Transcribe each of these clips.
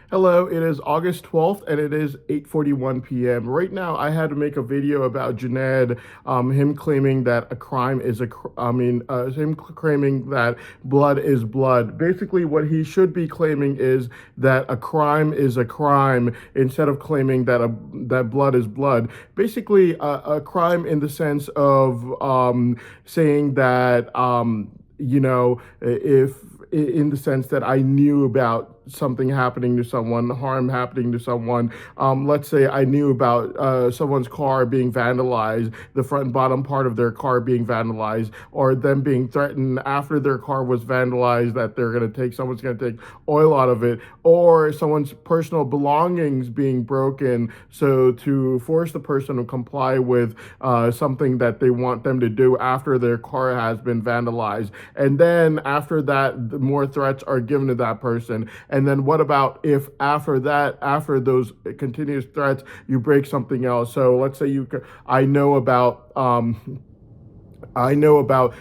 Hello, it is August 12th and it is 8:41 p.m. Right now, I had to make a video about Junaid, him claiming that a crime is him claiming that blood is blood. Basically, what he should be claiming is that a crime is a crime instead of claiming that blood is blood. Basically, a crime in the sense of saying that, if in the sense that I knew about something happening to someone, harm happening to someone. Let's say I knew about someone's car being vandalized, the front and bottom part of their car being vandalized, or them being threatened after their car was vandalized that someone's going to take oil out of it, or someone's personal belongings being broken. So to force the person to comply with something that they want them to do after their car has been vandalized. And then after that, the more threats are given to that person. And then what about if after that, after those continuous threats, you break something else? So let's say I know about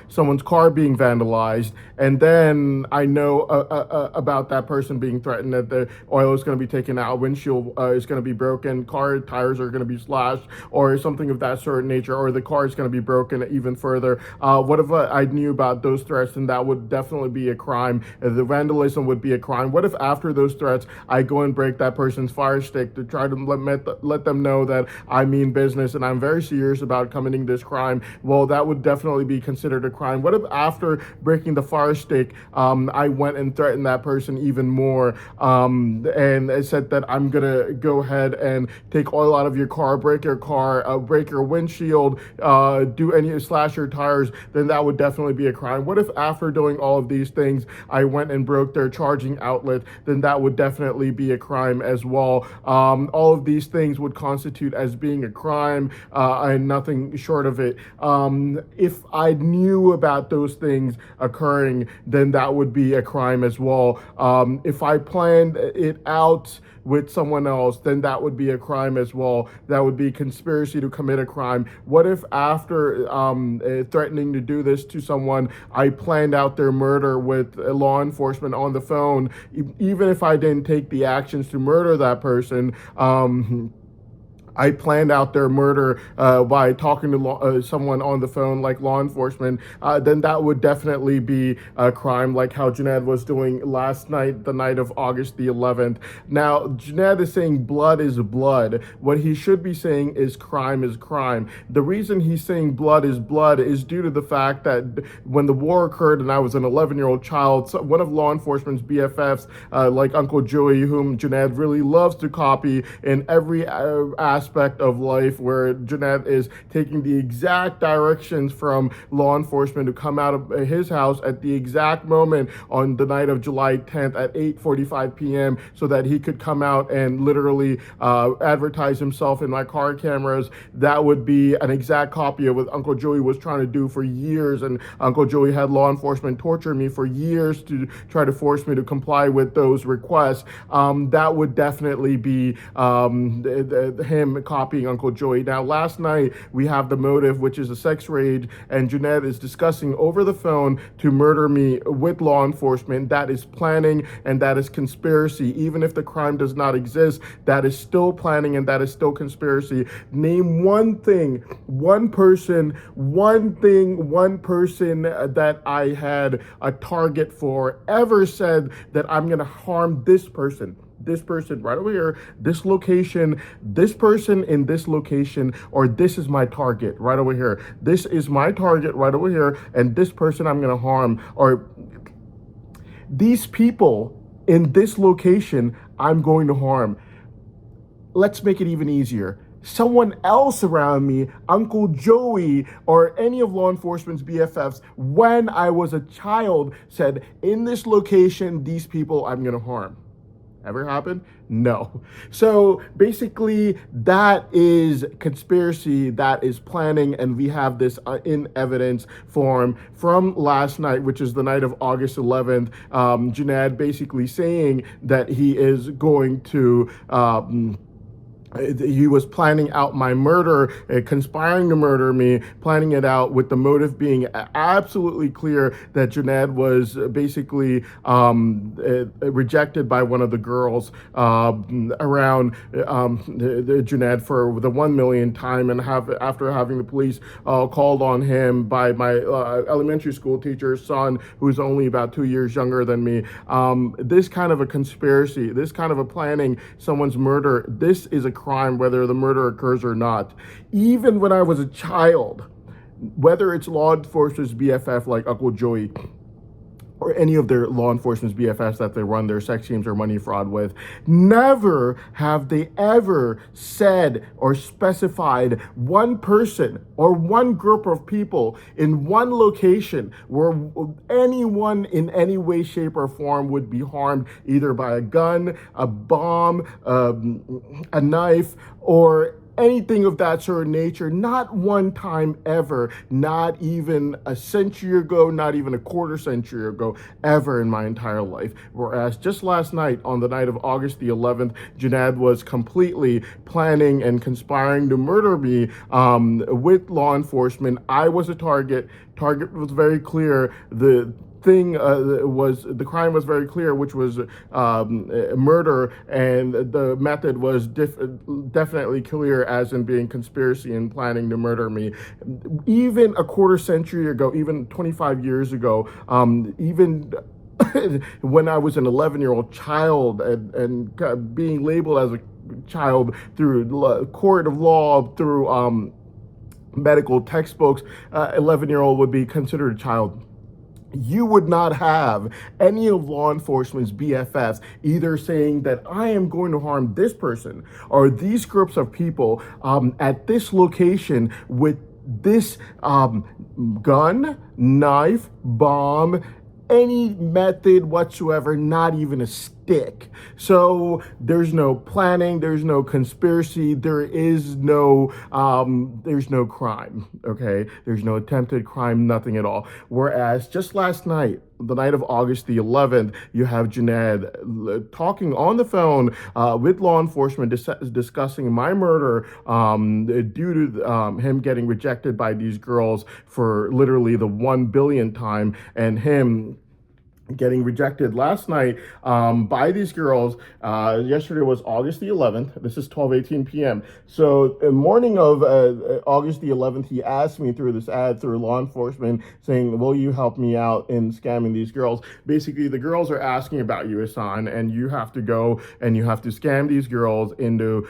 someone's car being vandalized, and then I know about that person being threatened that the oil is going to be taken out, windshield is going to be broken, car tires are going to be slashed, or something of that sort of nature, or the car is going to be broken even further. What if I knew about those threats? Then that would definitely be a crime. The vandalism would be a crime. What if after those threats, I go and break that person's fire stick to try to let them know that I mean business and I'm very serious about committing this crime? Well, that would definitely be considered a crime. What if after breaking the fire stick, I went and threatened that person even more, and I said that I'm gonna go ahead and take oil out of your car, break your car, break your windshield, slash your tires? Then that would definitely be a crime. What if after doing all of these things, I went and broke their charging outlet? Then that would definitely be a crime as well. All of these things would constitute as being a crime, and nothing short of it. If I knew about those things occurring, then that would be a crime as well. If I planned it out with someone else, then that would be a crime as well. That would be conspiracy to commit a crime. What if after threatening to do this to someone, I planned out their murder with law enforcement on the phone, even if I didn't take the actions to murder that person? I planned out their murder by talking to someone on the phone, like law enforcement. Then that would definitely be a crime, like how Junaid was doing last night, the night of August the 11th. Now, Junaid is saying blood is blood. What he should be saying is crime is crime. The reason he's saying blood is due to the fact that when the war occurred and I was an 11-year-old child, one of law enforcement's BFFs, like Uncle Joey, whom Junaid really loves to copy in every aspect of life, where Junaid is taking the exact directions from law enforcement to come out of his house at the exact moment on the night of July 10th at 8:45 p.m. so that he could come out and literally advertise himself in my car cameras. That would be an exact copy of what Uncle Joey was trying to do for years, and Uncle Joey had law enforcement torture me for years to try to force me to comply with those requests. That would definitely be him copying Uncle Joey. Now, last night we have the motive, which is a sex rage, and Junaid is discussing over the phone to murder me with law enforcement. That is planning and that is conspiracy. Even if the crime does not exist, that is still planning and that is still conspiracy. Name one thing, one person that I had a target for ever said that I'm going to harm this person right over here, this location, this person in this location, or this is my target right over here. This is my target right over here, and this person I'm going to harm, or these people in this location I'm going to harm. Let's make it even easier. Someone else around me, Uncle Joey, or any of law enforcement's BFFs, when I was a child, said, in this location, these people I'm going to harm. Ever happened? No. So basically, that is conspiracy, that is planning, and we have this in evidence form from last night, which is the night of August 11th. Junaid basically saying that he is going to he was planning out my murder, conspiring to murder me, planning it out with the motive being absolutely clear that Junaid was basically rejected by one of the girls around the Junaid for the 1 million time, and after having the police called on him by my elementary school teacher's son, who's only about 2 years younger than me. This kind of a conspiracy, this kind of a planning someone's murder, this is a crime whether the murder occurs or not. Even when I was a child, whether it's law enforcement's BFF like Uncle Joey or any of their law enforcement's BFFs that they run their sex schemes or money fraud with, never have they ever said or specified one person or one group of people in one location where anyone in any way, shape, or form would be harmed either by a gun, a bomb, a knife, or anything of that sort of nature. Not one time ever, not even a century ago, not even a quarter century ago, ever in my entire life. Whereas just last night, on the night of August the 11th, Junaid was completely planning and conspiring to murder me with law enforcement. I was a target. Target was very clear. The crime was very clear, which was murder, and the method was definitely clear, as in being conspiracy and planning to murder me. Even a quarter century ago, even 25 years ago, even when I was an 11-year-old child and being labeled as a child through court of law, through medical textbooks, 11-year-old would be considered a child. You would not have any of law enforcement's BFFs either saying that I am going to harm this person or these groups of people at this location with this gun, knife, bomb, any method whatsoever, not even a stick. So there's no planning, there's no conspiracy, there's no crime, okay? There's no attempted crime, nothing at all. Whereas just last night, the night of August the 11th, you have Junaid talking on the phone with law enforcement, discussing my murder due to him getting rejected by these girls for literally the 1 billion time, and him getting rejected last night by these girls. Yesterday was August the 11th. This is 12:18 p.m. So the morning of August the 11th, he asked me through this ad, through law enforcement, saying, will you help me out in scamming these girls? Basically, the girls are asking about you, Hassan, and you have to go and you have to scam these girls into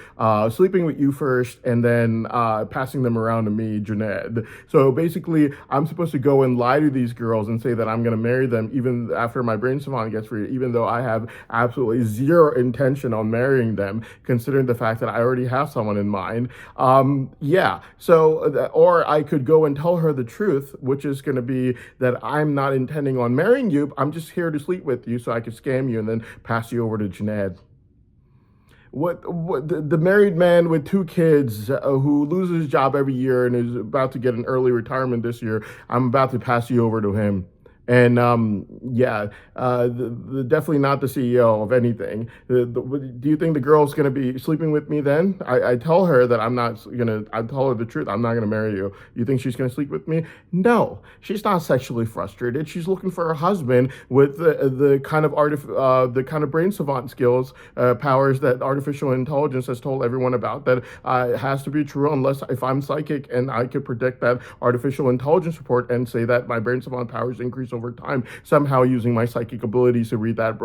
sleeping with you first and then passing them around to me, Junaid. So basically, I'm supposed to go and lie to these girls and say that I'm going to marry them even after my brain savant gets free, even though I have absolutely zero intention on marrying them, considering the fact that I already have someone in mind. Or I could go and tell her the truth, which is going to be that I'm not intending on marrying you. I'm just here to sleep with you so I can scam you and then pass you over to Junaid. What the married man with 2 kids who loses his job every year and is about to get an early retirement this year, I'm about to pass you over to him. And definitely not the CEO of anything. Do you think the girl's gonna be sleeping with me then? I tell her that I tell her the truth, I'm not gonna marry you. You think she's gonna sleep with me? No, she's not sexually frustrated. She's looking for a husband with the kind of brain savant skills, powers that artificial intelligence has told everyone about, that it has to be true unless if I'm psychic and I could predict that artificial intelligence report and say that my brain savant powers increase over time, somehow using my psychic abilities to read that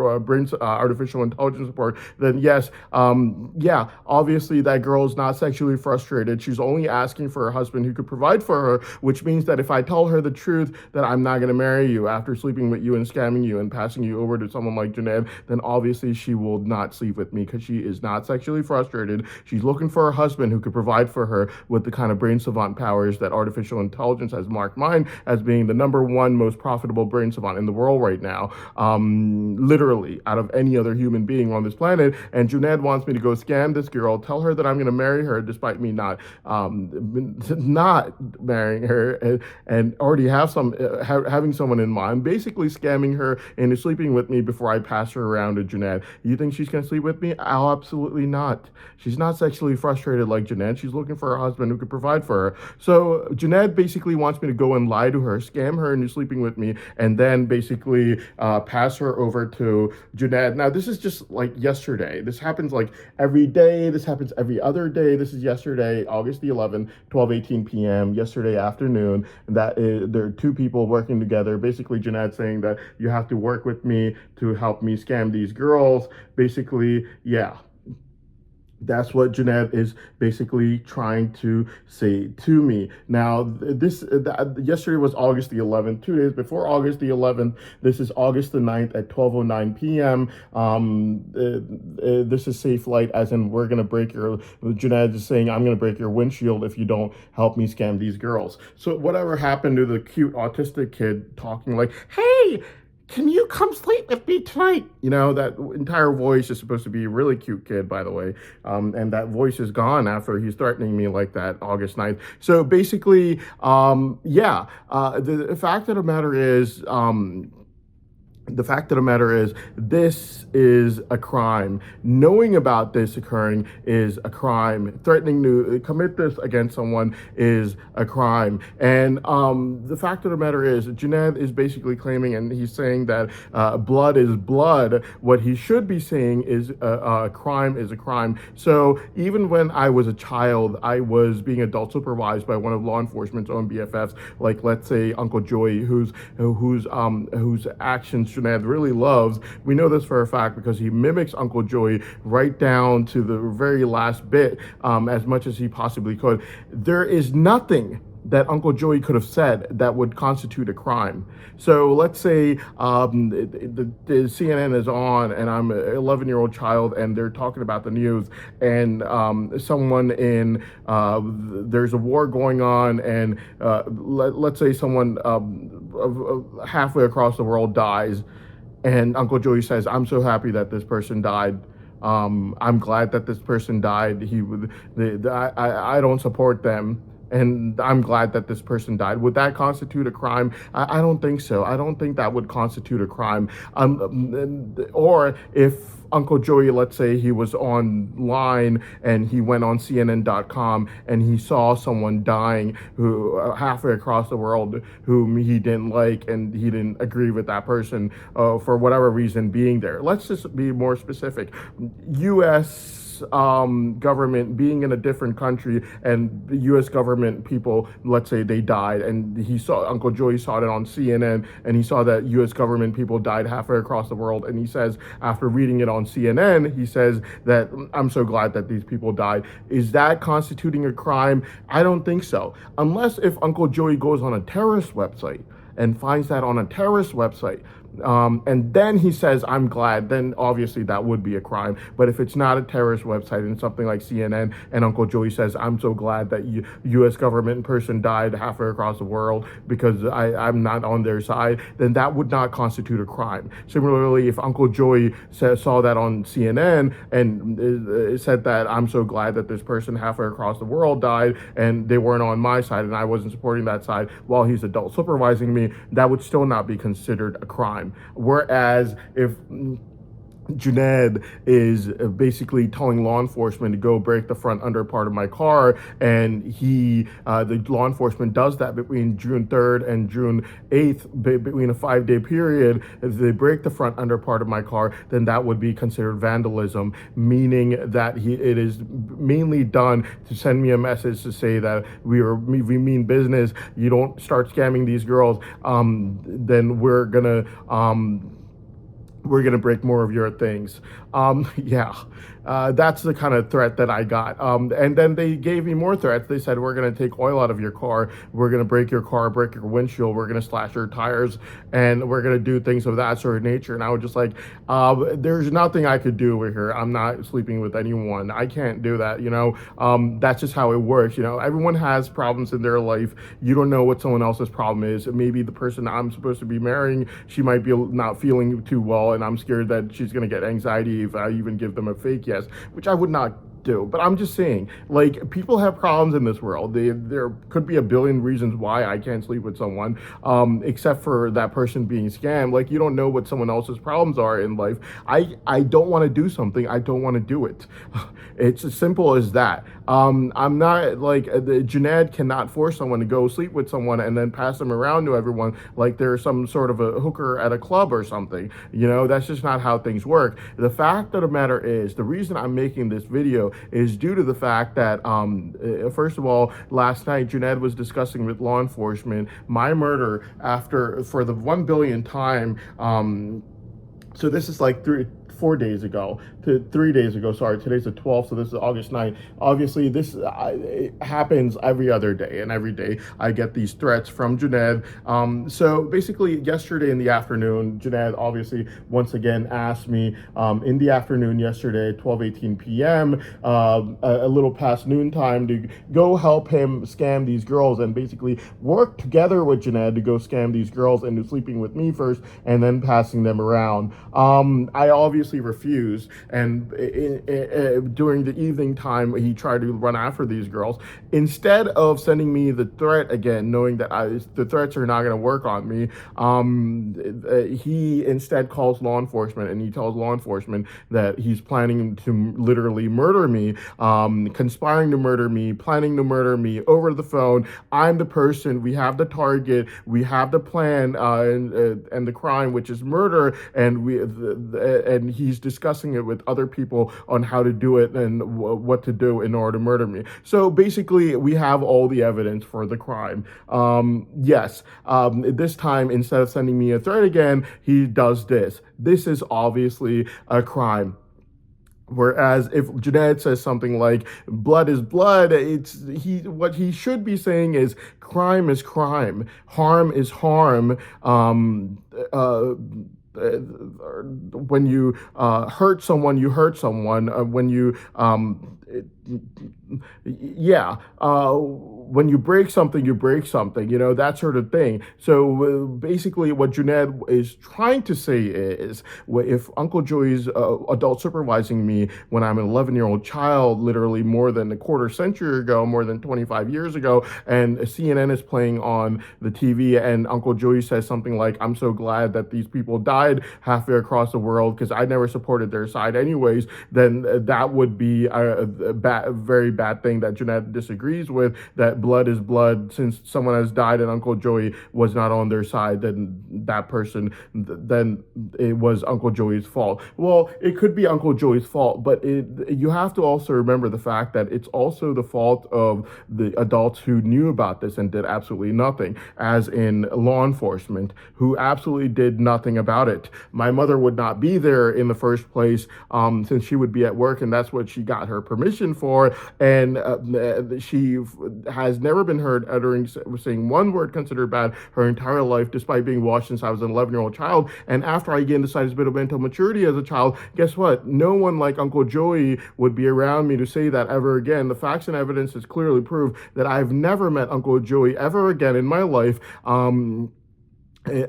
artificial intelligence report, then yes, obviously that girl is not sexually frustrated. She's only asking for a husband who could provide for her, which means that if I tell her the truth that I'm not going to marry you after sleeping with you and scamming you and passing you over to someone like Junaid, then obviously she will not sleep with me because she is not sexually frustrated. She's looking for a husband who could provide for her with the kind of brain savant powers that artificial intelligence has marked mine as being the #1 most profitable unbelievable brain savant in the world right now, literally out of any other human being on this planet. And Junaid wants me to go scam this girl, tell her that I'm going to marry her, despite me not marrying her, and already having someone in mind, basically scamming her into sleeping with me before I pass her around to Junaid. You think she's going to sleep with me? Oh, absolutely not. She's not sexually frustrated like Junaid. She's looking for a husband who could provide for her. So Junaid basically wants me to go and lie to her, scam her into sleeping with me, and then basically pass her over to Junaid. Now, this is just like yesterday. This happens like every day. This happens every other day. This is yesterday, August the 11th, 12:18 p.m., yesterday afternoon. And there are two people working together. Basically, Junaid saying that you have to work with me to help me scam these girls. Basically, yeah. That's what Junaid is basically trying to say to me. Now, yesterday was August the 11th, 2 days before August the 11th. This is August the 9th at 12:09 p.m. This is safe light, as in we're going to break your, Junaid is saying, I'm going to break your windshield if you don't help me scam these girls. So whatever happened to the cute autistic kid talking like, hey, can you come sleep with me tonight? You know, that entire voice is supposed to be a really cute kid, by the way. And that voice is gone after he's threatening me like that August 9th. So basically, the fact of the matter is, this is a crime. Knowing about this occurring is a crime. Threatening to commit this against someone is a crime. And the fact of the matter is, Junaid is basically claiming, and he's saying that blood is blood. What he should be saying is a crime is a crime. So even when I was a child, I was being adult supervised by one of law enforcement's own BFFs, like let's say Uncle Joey, whose actions Junaid really loves. We know this for a fact because he mimics Uncle Joey right down to the very last bit, as much as he possibly could. There is nothing that Uncle Joey could have said that would constitute a crime. So let's say the CNN is on and I'm an 11-year-old child and they're talking about the news, and someone there's a war going on, and let's say someone halfway across the world dies, and Uncle Joey says, I'm so happy that this person died. I'm glad that this person died. I don't support them, and I'm glad that this person died. Would that constitute a crime? I don't think so. I don't think that would constitute a crime. Or if Uncle Joey, let's say he was online and he went on CNN.com and he saw someone dying who halfway across the world whom he didn't like, and he didn't agree with that person for whatever reason being there. Let's just be more specific. U.S. Government being in a different country, and the U.S. government people, let's say they died, and Uncle Joey saw it on CNN, and he saw that U.S. government people died halfway across the world, and he says, after reading it on CNN, he says that I'm so glad that these people died. Is that constituting a crime? I don't think so. Unless if Uncle Joey goes on a terrorist website and finds that on a terrorist website, and then he says, I'm glad, then obviously that would be a crime. But if it's not a terrorist website and something like CNN, and Uncle Joey says, I'm so glad that U.S. government person died halfway across the world because I'm not on their side, then that would not constitute a crime. Similarly, if Uncle Joey saw that on CNN and said that I'm so glad that this person halfway across the world died and they weren't on my side and I wasn't supporting that side while he's adult supervising me, that would still not be considered a crime. Whereas if Junaid is basically telling law enforcement to go break the front under part of my car, and the law enforcement does that between June 3rd and June 8th, between a 5-day period. If they break the front under part of my car, then that would be considered vandalism, meaning that it is mainly done to send me a message to say that we mean business. You don't start scamming these girls, then we're gonna we're going to break more of your things. Yeah, that's the kind of threat that I got. And then they gave me more threats. They said, we're going to take oil out of your car. We're going to break your car, break your windshield. We're going to slash your tires, and we're going to do things of that sort of nature. And I was just like, there's nothing I could do over here. I'm not sleeping with anyone. I can't do that. That's just how it works. Everyone has problems in their life. You don't know what someone else's problem is. Maybe the person I'm supposed to be marrying, she might be not feeling too well, and I'm scared that she's going to get anxiety if I even give them a fake yes, which I would not do. But I'm just saying, like, people have problems in this world. There could be a billion reasons why I can't sleep with someone, except for that person being scammed. Like, you don't know what someone else's problems are in life. I don't want to do something. I don't want to do it. It's as simple as that. I'm not like Junaid cannot force someone to go sleep with someone and then pass them around to everyone like they're some sort of a hooker at a club or something. That's just not how things work. The fact of the matter is, the reason I'm making this video is due to the fact that, first of all, last night Junaid was discussing with law enforcement my murder for the 1 billionth time. So this is like 4 days ago to 3 days ago. Sorry, today's the 12th, so this is August 9th. Obviously, this it happens every other day, and every day I get these threats from Junaid. So basically, yesterday in the afternoon, Junaid obviously once again asked me in the afternoon yesterday, 12:18 p.m., a little past noontime, to go help him scam these girls and basically work together with Junaid to go scam these girls into sleeping with me first and then passing them around. I obviously refused, and during the evening time he tried to run after these girls. Instead of sending me the threat again, knowing that the threats are not going to work on me, he instead calls law enforcement, and he tells law enforcement that he's planning to literally murder me, conspiring to murder me, planning to murder me over the phone. I'm the person, we have the target, we have the plan, and the crime, which is murder, and and he's discussing it with other people on how to do it and what to do in order to murder me. So basically, we have all the evidence for the crime. Yes, this time, instead of sending me a threat again, he does this. This is obviously a crime. Whereas if Junaid says something like blood is blood, what he should be saying is crime is crime, harm is harm. When you hurt someone, you hurt someone. When you when you break something, you break something, that sort of thing. So basically what Junaid is trying to say is, if Uncle Joey's adult supervising me when I'm an 11-year-old child, literally more than a quarter century ago, more than 25 years ago, and CNN is playing on the TV, and Uncle Joey says something like, I'm so glad that these people died halfway across the world because I never supported their side anyways, then that would be a very bad thing that Junaid disagrees with, that blood is blood. Since someone has died and Uncle Joey was not on their side, then then it was Uncle Joey's fault. Well, it could be Uncle Joey's fault, but you have to also remember the fact that it's also the fault of the adults who knew about this and did absolutely nothing, as in law enforcement, who absolutely did nothing about it. My mother would not be there in the first place, since she would be at work, and that's what she got her permission for, and she has never been heard saying one word considered bad her entire life, despite being watched since I was an 11-year-old child. And after I again decided a bit of mental maturity as a child, guess what? No one like Uncle Joey would be around me to say that ever again. The facts and evidence has clearly proved that I've never met Uncle Joey ever again in my life.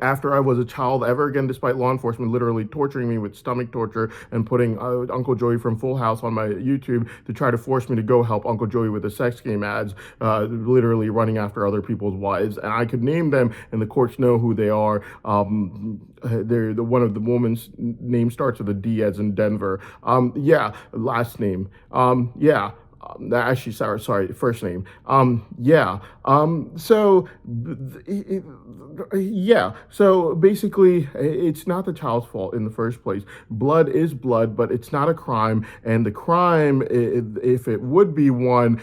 After I was a child ever again, despite law enforcement literally torturing me with stomach torture and putting Uncle Joey from Full House on my YouTube to try to force me to go help Uncle Joey with the sex game ads, literally running after other people's wives. And I could name them, and the courts know who they are. They're one of the woman's name starts with a D, as in Denver. Last name. actually, sorry, first name. Yeah. So, yeah. So basically, it's not the child's fault in the first place. Blood is blood, but it's not a crime. And the crime, if it would be one,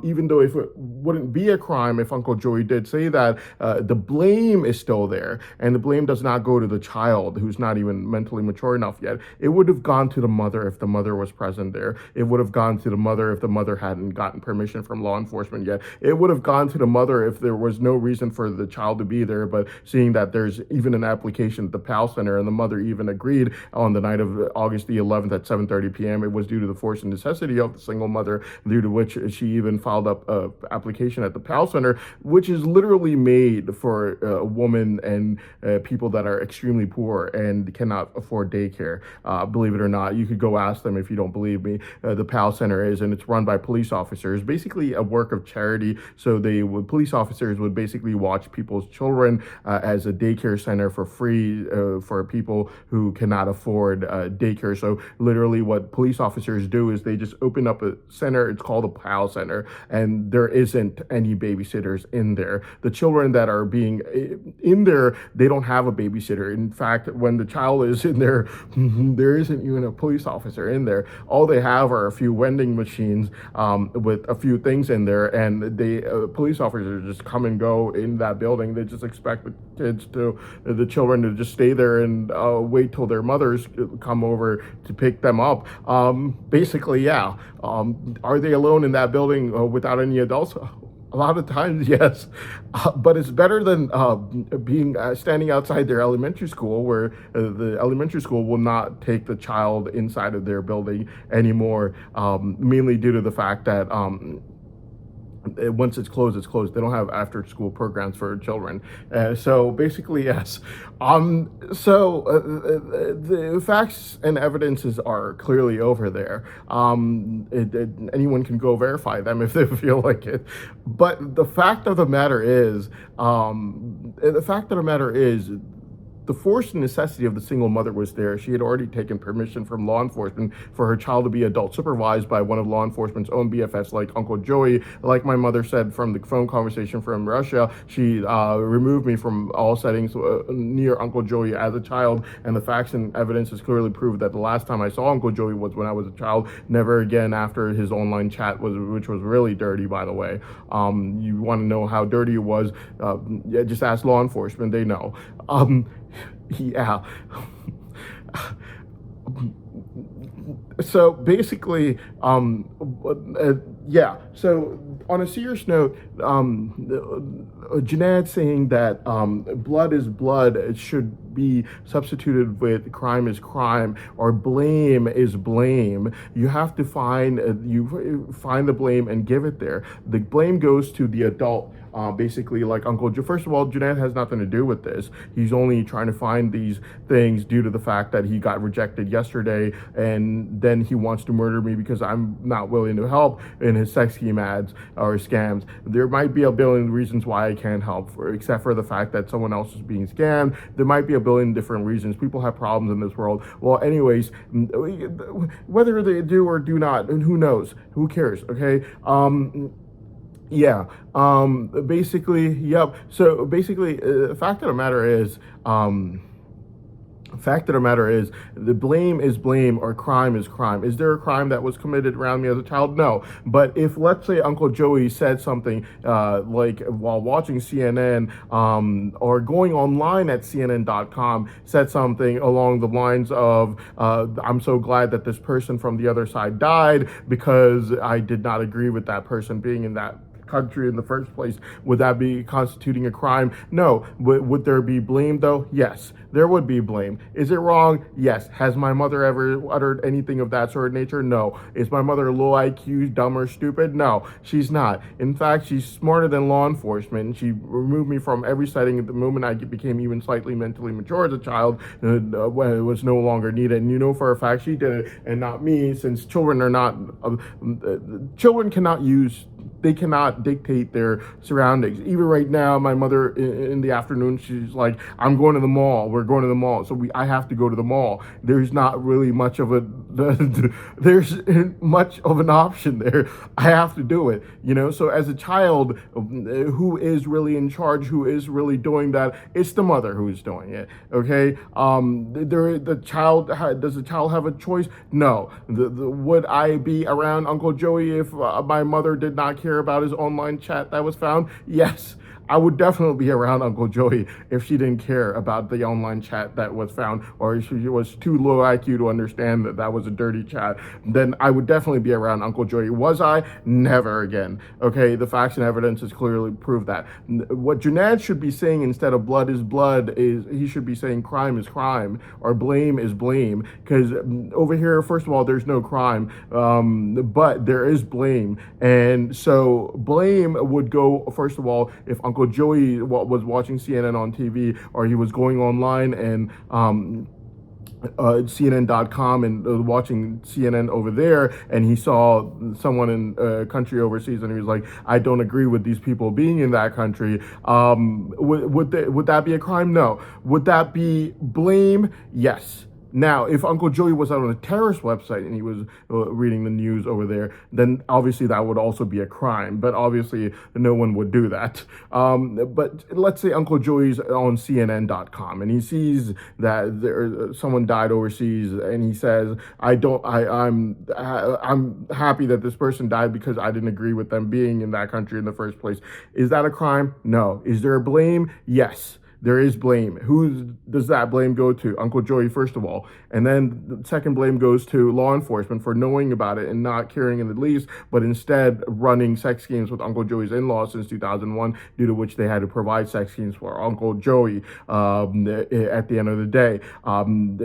even though if it wouldn't be a crime, if Uncle Joey did say that, the blame is still there, and the blame does not go to the child who's not even mentally mature enough yet. It would have gone to the mother if the mother was present there. It would have gone to the mother if the mother hadn't gotten permission from law enforcement yet. It would have gone to the mother if there was no reason for the child to be there, but seeing that there's even an application at the PAL Center and the mother even agreed on the night of August the 11th at 7:30 p.m. It was due to the force and necessity of the single mother, due to which she even filed up a application at the PAL Center, which is literally made for a woman and people that are extremely poor and cannot afford daycare. Believe it or not, you could go ask them if you don't believe me. The PAL Center is, and it's run by police officers, basically a work of charity. So police officers would basically watch people's children as a daycare center for free for people who cannot afford daycare. So literally what police officers do is they just open up a center. It's called a PAL Center, and there isn't any babysitters in there. The children that are being in there, they don't have a babysitter. In fact, when the child is in there, there isn't even a police officer in there. All they have are a few vending machines with a few things in there, and police officers just come and go in that building. They just expect the children to just stay there and wait till their mothers come over to pick them up. Basically, yeah. Are they alone in that building without any adults? A lot of times, yes, but it's better than being standing outside their elementary school, where the elementary school will not take the child inside of their building anymore, mainly due to the fact that once it's closed, it's closed. They don't have after school programs for children. So basically, yes. The facts and evidences are clearly over there. Anyone can go verify them if they feel like it. But the fact of the matter is, the forced necessity of the single mother was there. She had already taken permission from law enforcement for her child to be adult supervised by one of law enforcement's own BFFs, like Uncle Joey. Like my mother said from the phone conversation from Russia, she removed me from all settings near Uncle Joey as a child, and the facts and evidences clearly prove that the last time I saw Uncle Joey was when I was a child, never again after his online chat, which was really dirty, by the way. You want to know how dirty it was, just ask law enforcement, they know. Yeah. So basically, yeah. So on a serious note, Junaid saying that blood is blood, it should be substituted with crime is crime, or blame is blame. You have to find the blame and give it there. The blame goes to the adult. Basically, like Uncle Joe. First of all, Junaid has nothing to do with this. He's only trying to find these things due to the fact that he got rejected yesterday, and then he wants to murder me because I'm not willing to help in his sex scheme ads or scams. There might be a billion reasons why I can't help, except for the fact that someone else is being scammed. There might be a billion different reasons. People have problems in this world. Well, anyways, whether they do or do not, and who knows? Who cares? Okay. Yeah. Basically, yep. So basically, fact of the matter is, the blame is blame or crime is crime. Is there a crime that was committed around me as a child? No. But if, let's say, Uncle Joey said something like while watching CNN or going online at CNN.com, said something along the lines of, I'm so glad that this person from the other side died because I did not agree with that person being in that country in the first place, would that be constituting a crime? No. Would there be blame though? Yes, there would be blame. Is it wrong? Yes. Has my mother ever uttered anything of that sort of nature? No. Is my mother low IQ, dumb, or stupid? No, she's not. In fact, she's smarter than law enforcement, and she removed me from every setting at the moment I became even slightly mentally mature as a child, when it was no longer needed. And you know for a fact she did it and not me, since children are not children cannot use they cannot dictate their surroundings. Even right now, my mother in the afternoon, she's like, I'm going to the mall. We're going to the mall. So I have to go to the mall. There's not really much of there's much of an option there. I have to do it, So as a child, who is really in charge, who is really doing that? It's the mother who's doing it. Okay. The child, does the child have a choice? No. Would I be around Uncle Joey if my mother did not care about his online chat that was found? Yes. I would definitely be around Uncle Joey if she didn't care about the online chat that was found, or if she was too low IQ to understand that that was a dirty chat. Then I would definitely be around Uncle Joey. Was I? Never again. Okay, the facts and evidence has clearly proved that. What Junaid should be saying instead of blood is blood is he should be saying crime is crime or blame is blame. Because over here, first of all, there's no crime, but there is blame. And so blame would go, first of all, if Uncle Joey was watching CNN on TV, or he was going online and CNN.com and watching CNN over there, and he saw someone in a country overseas, and he was like, I don't agree with these people being in that country. Would that be a crime? No. Would that be blame? Yes. Now, if Uncle Joey was out on a terrorist website and he was reading the news over there, then obviously that would also be a crime. But obviously, no one would do that. But let's say Uncle Joey's on CNN.com and he sees that someone died overseas, and he says, I'm happy that this person died because I didn't agree with them being in that country in the first place. Is that a crime? No. Is there a blame? Yes. There is blame. Who does that blame go to? Uncle Joey, first of all. And then the second blame goes to law enforcement for knowing about it and not caring in the least, but instead running sex schemes with Uncle Joey's in-laws since 2001, due to which they had to provide sex schemes for Uncle Joey at the end of the day.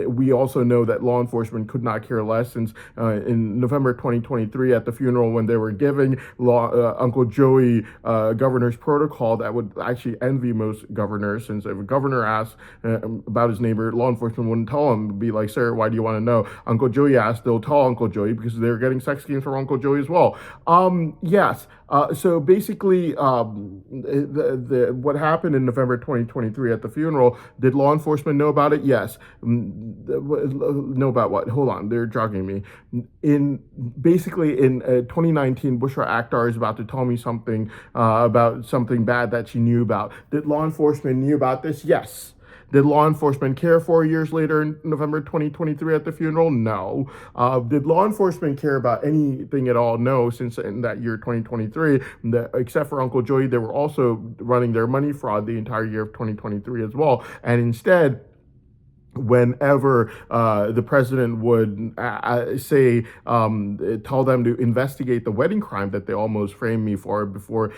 We also know that law enforcement could not care less, since in November 2023 at the funeral, when they were giving Uncle Joey governor's protocol that would actually envy most governors, since if a governor asked about his neighbor, law enforcement wouldn't tell him. Be like, sir, why do you want to know? Uncle Joey asked, they'll tell Uncle Joey because they're getting sex schemes from Uncle Joey as well. Yes. So basically, what happened in November 2023 at the funeral, did law enforcement know about it? Yes. Know about what? Hold on, they're jogging me. In 2019, Bushra Akhtar is about to tell me something about something bad that she knew about. Did law enforcement knew about this? Yes. Did law enforcement care 4 years later in November 2023 at the funeral? No. Did law enforcement care about anything at all? No, since in that year, 2023, except for Uncle Joey, they were also running their money fraud the entire year of 2023 as well. And instead, whenever the president would tell them to investigate the wedding crime that they almost framed me for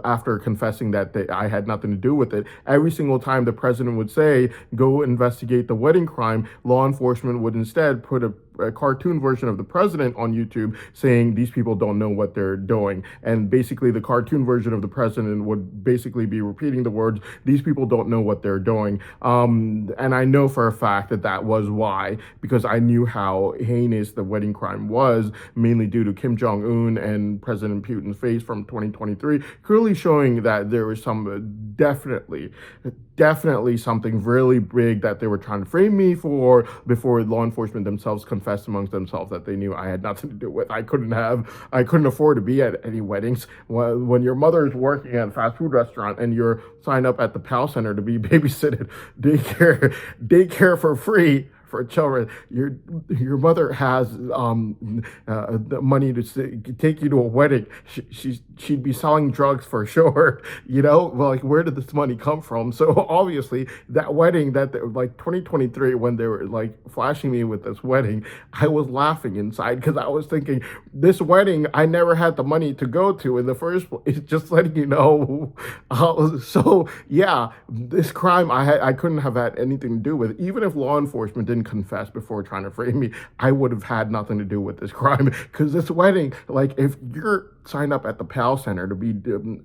after confessing that I had nothing to do with it, every single time the president would say, go investigate the wedding crime, law enforcement would instead put a cartoon version of the president on YouTube saying these people don't know what they're doing. And basically the cartoon version of the president would basically be repeating the words, these people don't know what they're doing. And I know for a fact that was why, because I knew how heinous the wedding crime was, mainly due to Kim Jong-un and President Putin's face from 2023, clearly showing that there was some definitely something really big that they were trying to frame me for before law enforcement themselves confessed amongst themselves that they knew I had nothing to do with. I couldn't afford to be at any weddings. When your mother is working at a fast food restaurant and you're signed up at the PAL Center to be babysitted, daycare for free for children, your mother has the money to take you to a wedding. She'd be selling drugs for sure. Well, like, where did this money come from? So obviously that wedding, like 2023, when they were like flashing me with this wedding, I was laughing inside because I was thinking, this wedding I never had the money to go to in the first place. Just letting you know. So yeah, this crime I couldn't have had anything to do with. Even if law enforcement didn't confess before trying to frame me, I would have had nothing to do with this crime, because this wedding, like, if you're signed up at the PAL Center to be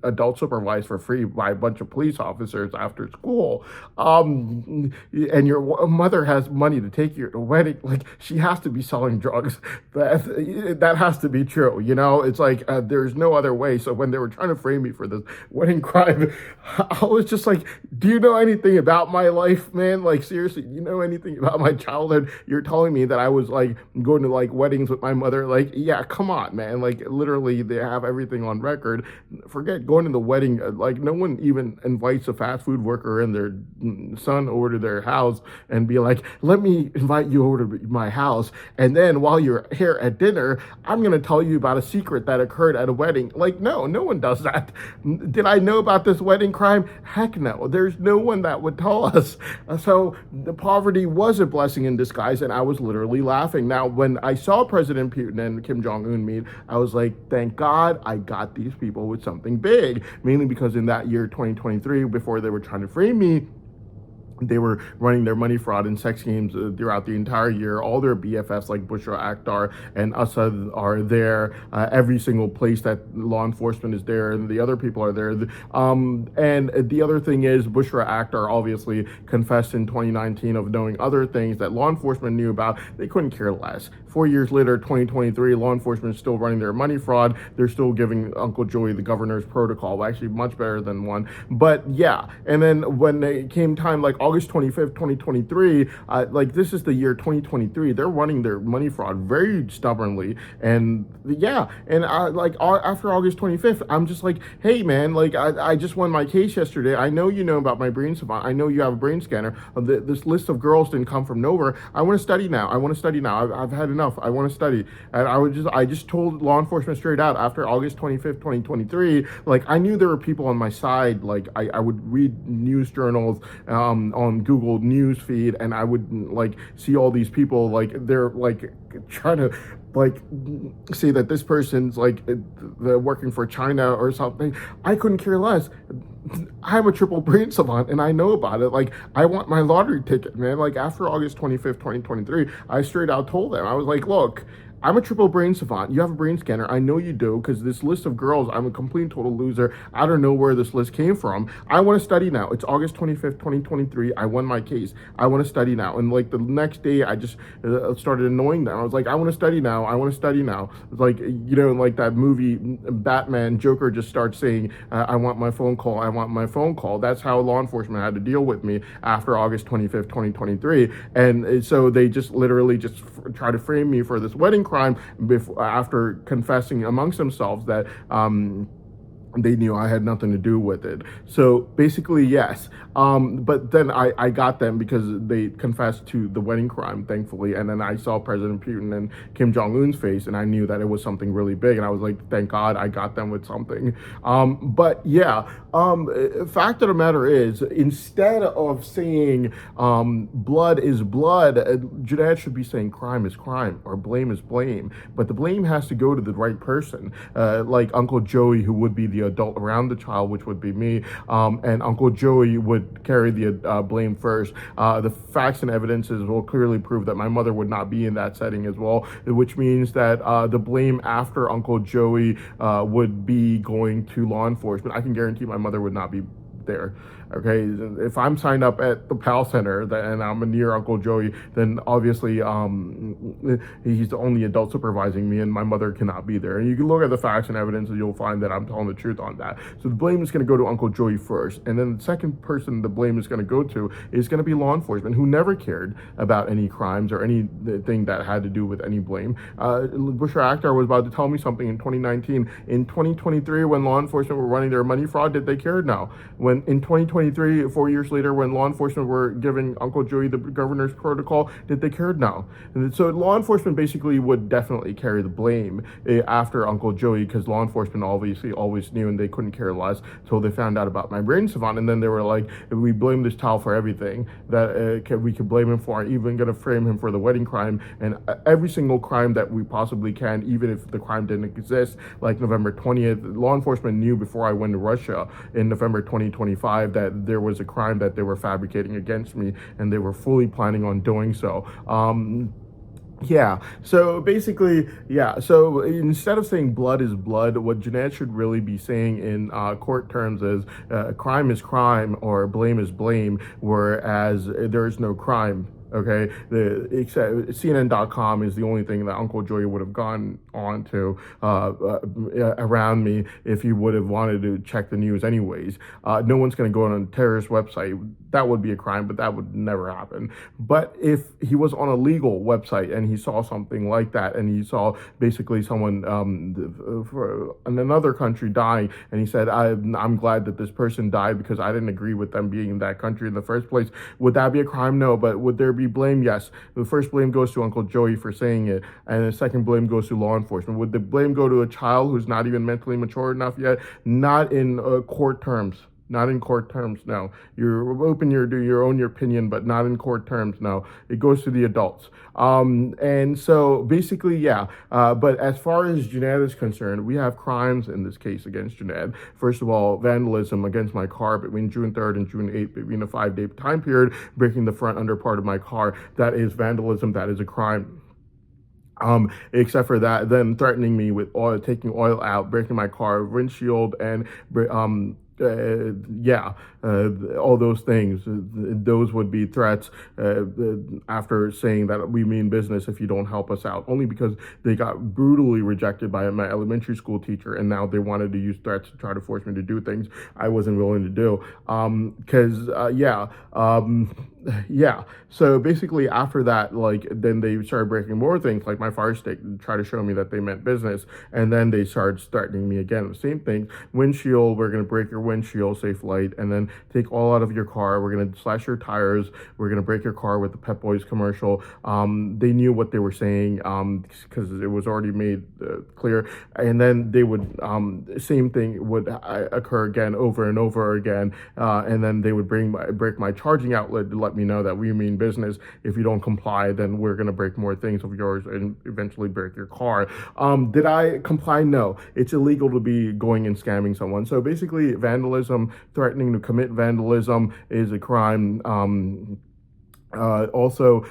adult supervised for free by a bunch of police officers after school, and your mother has money to take you to a wedding, like she has to be selling drugs. That has to be true. It's like there's no other way. So when they were trying to frame me for this wedding crime, I was just like, do you know anything about my life, man? Like seriously, do you know anything about my childhood? You're telling me that I was like going to like weddings with my mother. Like, yeah, come on, man. Like literally they have everything on record. Forget going to the wedding. Like no one even invites a fast food worker and their son over to their house and be like, let me invite you over to my house. And then while you're here at dinner, I'm going to tell you about a secret that occurred at a wedding. Like, no one does that. Did I know about this wedding crime? Heck no. There's no one that would tell us. So the poverty was a blessing in disguise, and I was literally laughing. Now, when I saw President Putin and Kim Jong-un meet, I was like, thank God I got these people with something big, mainly because in that year, 2023, before they were trying to frame me, they were running their money fraud and sex games throughout the entire year. All their BFFs like Bushra Akhtar and Assad are there. Every single place that law enforcement is there, and the other people are there. And the other thing is, Bushra Akhtar obviously confessed in 2019 of knowing other things that law enforcement knew about. They couldn't care less. 4 years later, 2023, law enforcement is still running their money fraud. They're still giving Uncle Joey the governor's protocol, actually much better than one. But yeah, and then when it came time, like August 25th, 2023, like this is the year 2023, they're running their money fraud very stubbornly. And yeah, and after August 25th, I'm just like, hey man, like I just won my case yesterday. I know you know about my brain savant. I know you have a brain scanner. This list of girls didn't come from nowhere. I want to study now. I've had enough. I want to study. And I just told law enforcement straight out after August 25th, 2023, like I knew there were people on my side. Like I would read news journals on Google News feed, and I would like see all these people like they're like trying to like say that this person's like they're working for China or something. I couldn't care less. I'm a triple brain savant and I know about it. Like, I want my lottery ticket, man. Like, after August 25th, 2023, I straight out told them, I was like, look, I'm a triple brain savant. You have a brain scanner. I know you do, because this list of girls, I'm a complete and total loser. I don't know where this list came from. I want to study now. It's August 25th, 2023. I won my case. I want to study now. And like the next day, I just started annoying them. I was like, I want to study now. I want to study now. It's like, like that movie, Batman, Joker just starts saying, I want my phone call. I want my phone call. That's how law enforcement had to deal with me after August 25th, 2023. And so they just literally just try to frame me for this wedding crime after confessing amongst themselves that they knew I had nothing to do with it. So basically, yes. But then I got them because they confessed to the wedding crime, thankfully. And then I saw President Putin and Kim Jong-un's face, and I knew that it was something really big. And I was like, thank God I got them with something. But yeah, fact of the matter is, instead of saying blood is blood, Junaid should be saying crime is crime or blame is blame. But the blame has to go to the right person, like Uncle Joey, who would be the adult around the child, which would be me, and Uncle Joey would carry the blame first. The facts and evidences will clearly prove that my mother would not be in that setting as well, which means that the blame after Uncle Joey would be going to law enforcement. I can guarantee my mother would not be there. Okay, if I'm signed up at the PAL Center and I'm near Uncle Joey, then obviously he's the only adult supervising me, and my mother cannot be there. And you can look at the facts and evidence, and you'll find that I'm telling the truth on that. So the blame is going to go to Uncle Joey first, and then the second person the blame is going to go to is going to be law enforcement, who never cared about any crimes or anything that had to do with any blame. Bushra Akhtar was about to tell me something in 2019. In 2023, when law enforcement were running their money fraud, did they care? No. When in 2023, 4 years later, when law enforcement were giving Uncle Joey the governor's protocol, did they care? No. And so law enforcement basically would definitely carry the blame after Uncle Joey, because law enforcement obviously always knew, and they couldn't care less until they found out about my brain savant. And then they were like, we blame this child for everything that we could blame him for, even going to frame him for the wedding crime and every single crime that we possibly can, even if the crime didn't exist. Like November 20th, law enforcement knew before I went to Russia in November 2025 that there was a crime that they were fabricating against me, and they were fully planning on doing so. Yeah. So basically, yeah. So instead of saying blood is blood, what Jeanette should really be saying in court terms is crime is crime or blame is blame, whereas there is no crime. Okay, the except CNN.com is the only thing that Uncle Joey would have gone on to around me if he would have wanted to check the news anyways. No one's going to go on a terrorist website. That would be a crime, but that would never happen. But if he was on a legal website and he saw something like that, and he saw basically someone in another country dying, and he said, I'm glad that this person died because I didn't agree with them being in that country in the first place, would that be a crime? No. But would there be blame? Yes. The first blame goes to Uncle Joey for saying it, and the second blame goes to law enforcement. Would the blame go to a child who's not even mentally mature enough yet? Not in court terms. Not in court terms, no. You're open to your own opinion, but not in court terms, no. It goes to the adults. And so basically, yeah. But as far as Junaid is concerned, we have crimes in this case against Junaid. First of all, vandalism against my car between June 3rd and June 8th, between a 5-day time period, breaking the front under part of my car. That is vandalism. That is a crime. Except for that, then threatening me with oil, taking oil out, breaking my car windshield, and yeah, all those things. Those would be threats after saying that we mean business if you don't help us out. Only because they got brutally rejected by my elementary school teacher, and now they wanted to use threats to try to force me to do things I wasn't willing to do. Yeah. So basically, after that, like then they started breaking more things, like my fire stick, to try to show me that they meant business, and then they started threatening me again. The same thing. Windshield, we're gonna break your windshield, safe light, and then take all out of your car. We're gonna slash your tires. We're gonna break your car with the Pep Boys commercial. They knew what they were saying because it was already made clear. And then they would same thing would occur again over and over again. And then they would break my charging outlet to let me know that we mean business. If you don't comply, then we're gonna break more things of yours and eventually break your car. Did I comply? No. It's illegal to be going and scamming someone. So basically, vandalism, threatening to commit vandalism is a crime. Also,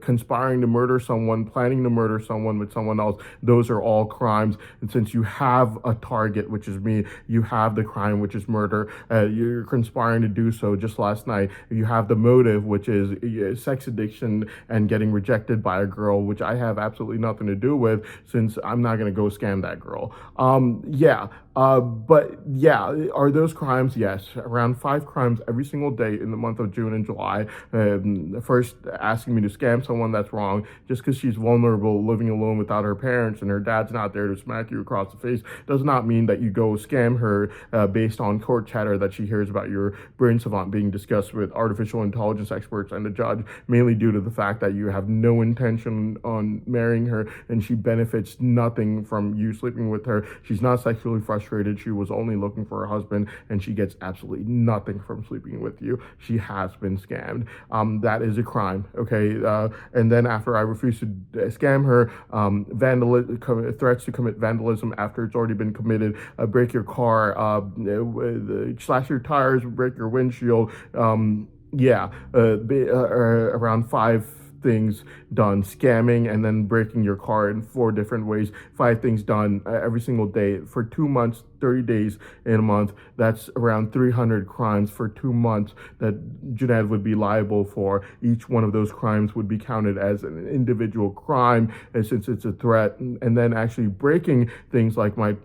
conspiring to murder someone, planning to murder someone with someone else, those are all crimes. And since you have a target, which is me, you have the crime, which is murder. You're conspiring to do so. Just last night, you have the motive, which is sex addiction and getting rejected by a girl, which I have absolutely nothing to do with, since I'm not going to go scam that girl. But yeah, are those crimes? Yes. Around 5 crimes every single day in the month of June and July. First, asking me to scam someone, that's wrong. Just because she's vulnerable, living alone without her parents, and her dad's not there to smack you across the face, does not mean that you go scam her based on court chatter that she hears about your brain savant being discussed with artificial intelligence experts and the judge, mainly due to the fact that you have no intention on marrying her and she benefits nothing from you sleeping with her. She's not sexually frustrated. She was only looking for a husband, and she gets absolutely nothing from sleeping with you. She has been scammed. That is a crime. Okay. And then after I refuse to scam her, threats to commit vandalism after it's already been committed, break your car, slash your tires, break your windshield. Around 5 things done, scamming and then breaking your car in 4 different ways, 5 things done every single day for 2 months, 30 days in a month. That's around 300 crimes for 2 months that Junaid would be liable for. Each one of those crimes would be counted as an individual crime, since it's a threat. And then actually breaking things like my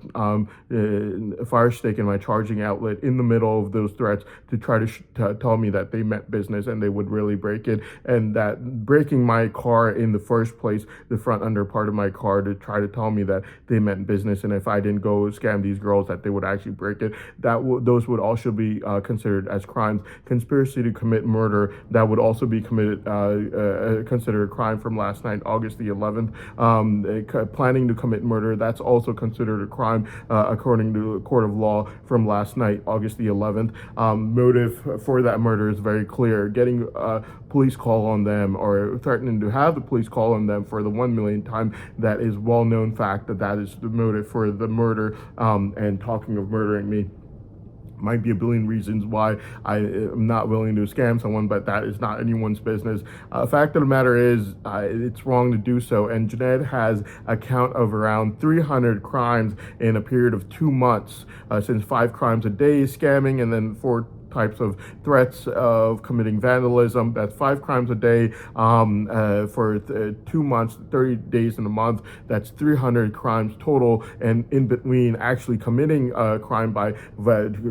fire stick and my charging outlet in the middle of those threats to try to tell me that they meant business and they would really break it. And that breaking my car in the first place, the front under part of my car, to try to tell me that they meant business, and if I didn't go scam these girls that they would actually break it. Those would also be considered as crimes. Conspiracy to commit murder, that would also be considered a crime from last night, August the 11th. Planning to commit murder, that's also considered a crime according to the court of law from last night, August the 11th. Motive for that murder is very clear. Getting police call on them, or threatening to have the police call on them for the 1 millionth time. That is well-known fact that is the motive for the murder. And talking of murdering me, might be a billion reasons why I am not willing to scam someone, but that is not anyone's business. Fact of the matter is, it's wrong to do so. And Jeanette has a count of around 300 crimes in a period of 2 months, since 5 crimes a day scamming, and then 4 types of threats of committing vandalism. That's 5 crimes a day, for 2 months, 30 days in a month. That's 300 crimes total. And in between actually committing a crime by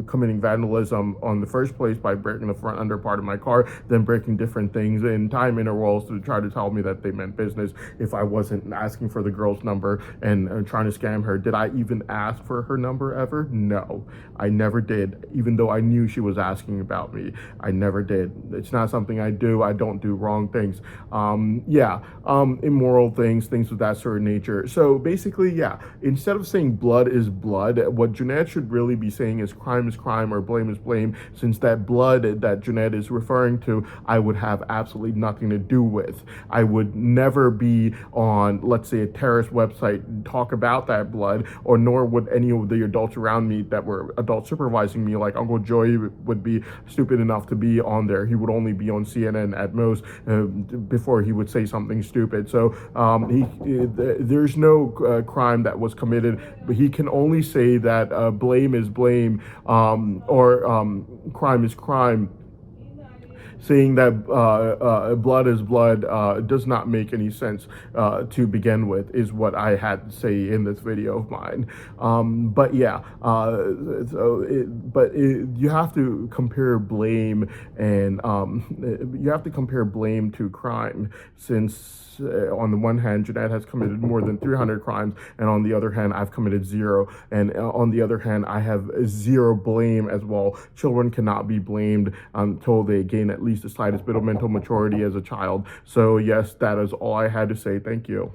committing vandalism on the first place by breaking the front under part of my car, then breaking different things in time intervals to try to tell me that they meant business if I wasn't asking for the girl's number and trying to scam her. Did I even ask for her number ever? No, I never did. Even though I knew she was asking about me, I never did. It's not something I do. I don't do wrong things. Immoral things of that sort of nature. So basically, yeah, instead of saying blood is blood, what Jeanette should really be saying is crime or blame is blame, since that blood that Jeanette is referring to, I would have absolutely nothing to do with. I would never be on, let's say, a terrorist website and talk about that blood, or nor would any of the adults around me that were adults supervising me, like Uncle Joey, would be stupid enough to be on there. He would only be on CNN at most, before he would say something stupid. So there's no crime that was committed, but he can only say that blame is blame, or crime is crime. Saying that blood is blood does not make any sense to begin with, is what I had to say in this video of mine. But yeah, you have to compare blame, and you have to compare blame to crime, since on the one hand, Jeanette has committed more than 300 crimes, and on the other hand, I've committed 0. And on the other hand, I have 0 blame as well. Children cannot be blamed until they gain at least the slightest bit of mental maturity as a child. So yes, that is all I had to say. Thank you.